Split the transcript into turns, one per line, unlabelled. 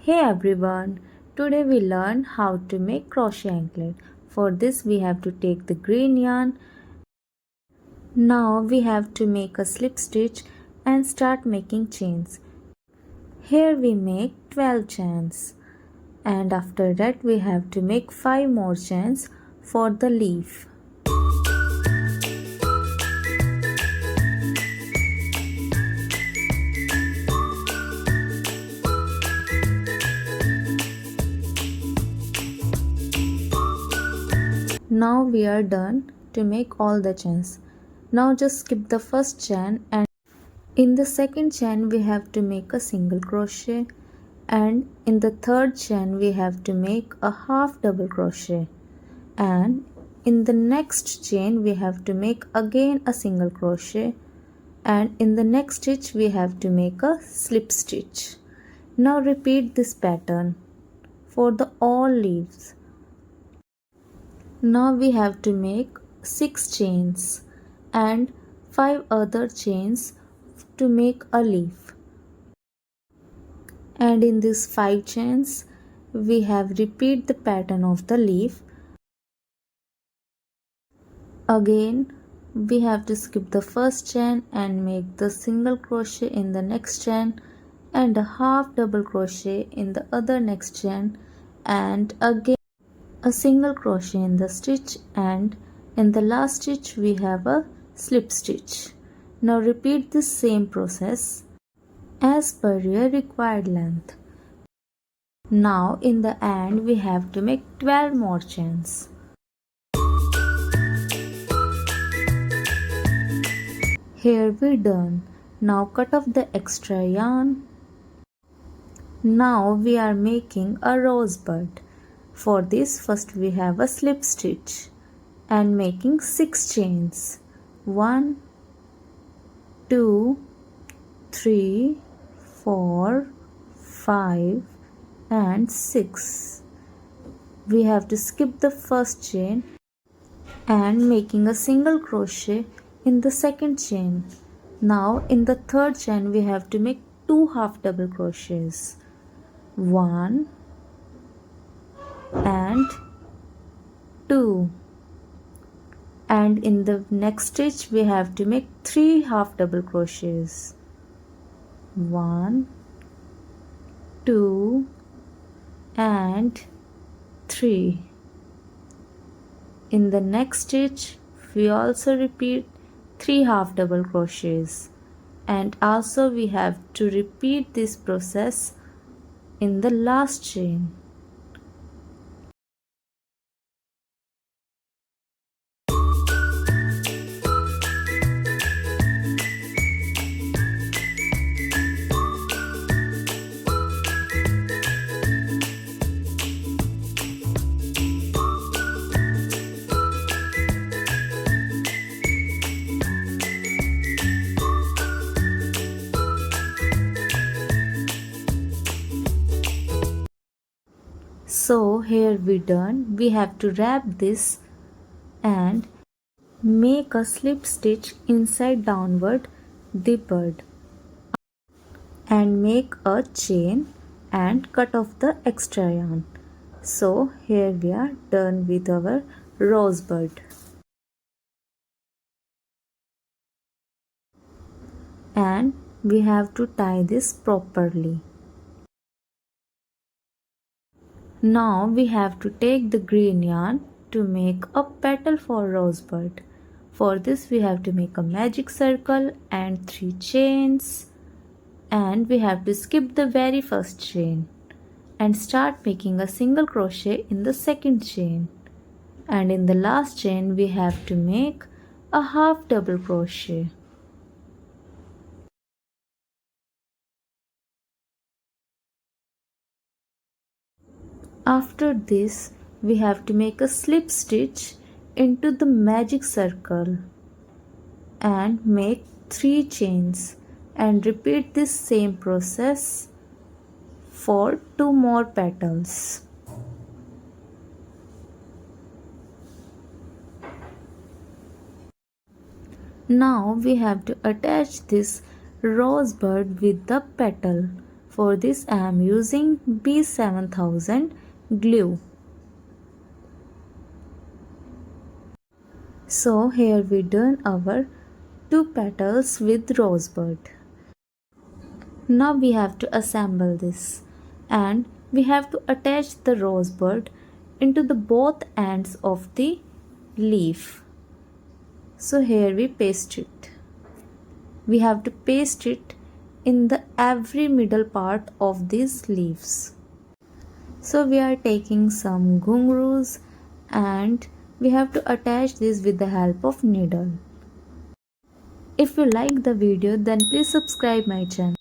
Hey everyone, today we learn how to make crochet anklet. For this we have to take the green yarn. Now we have to make a slip stitch and start making chains. Here we make 12 chains and after that we have to make 5 more chains for the leaf. Now we are done to make all the chains. Now just skip the first chain and in the second chain we have to make a single crochet and in the third chain we have to make a half double crochet and in the next chain we have to make again a single crochet and in the next stitch we have to make a slip stitch. Now repeat this pattern for the all leaves. Now we have to make 6 chains and 5 other chains to make a leaf. And in these 5 chains we have repeat the pattern of the leaf. Again we have to skip the first chain and make the single crochet in the next chain and a half double crochet in the other next chain and again a single crochet in the stitch and in the last stitch we have a slip stitch. Now repeat the same process as per your required length. Now in the end we have to make 12 more chains. Here we done. Now cut off the extra yarn. Now we are making a rosebud. For this first we have a slip stitch and making 6 chains. 1, 2, 3, 4, 5 and 6. We have to skip the first chain and making a single crochet in the second chain. Now in the third chain we have to make 2 half double crochets. 1 and 2 and in the next stitch we have to make 3 half double crochets. 1, 2 and 3. In the next stitch we also repeat 3 half double crochets and also we have to repeat this process in the last chain. So here we done. We have to wrap this and make a slip stitch inside downward the bird and make a chain and cut off the extra yarn. So here we are done with our rosebud. And we have to tie this properly. Now we have to take the green yarn to make a petal for rosebud. For this we have to make a magic circle and 3 chains and we have to skip the very first chain and start making a single crochet in the second chain and in the last chain we have to make a half double crochet. After this we have to make a slip stitch into the magic circle and make 3 chains and repeat this same process for 2 more petals. Now we have to attach this rosebud with the petal. For this I am using B7000 glue. So here we done our 2 petals with rosebud. Now we have to assemble this, and we have to attach the rosebud into the both ends of the leaf. So here we paste it. We have to paste it in the every middle part of these leaves. So we are taking some ghungroos and we have to attach this with the help of needle. If you like the video, then please subscribe my channel.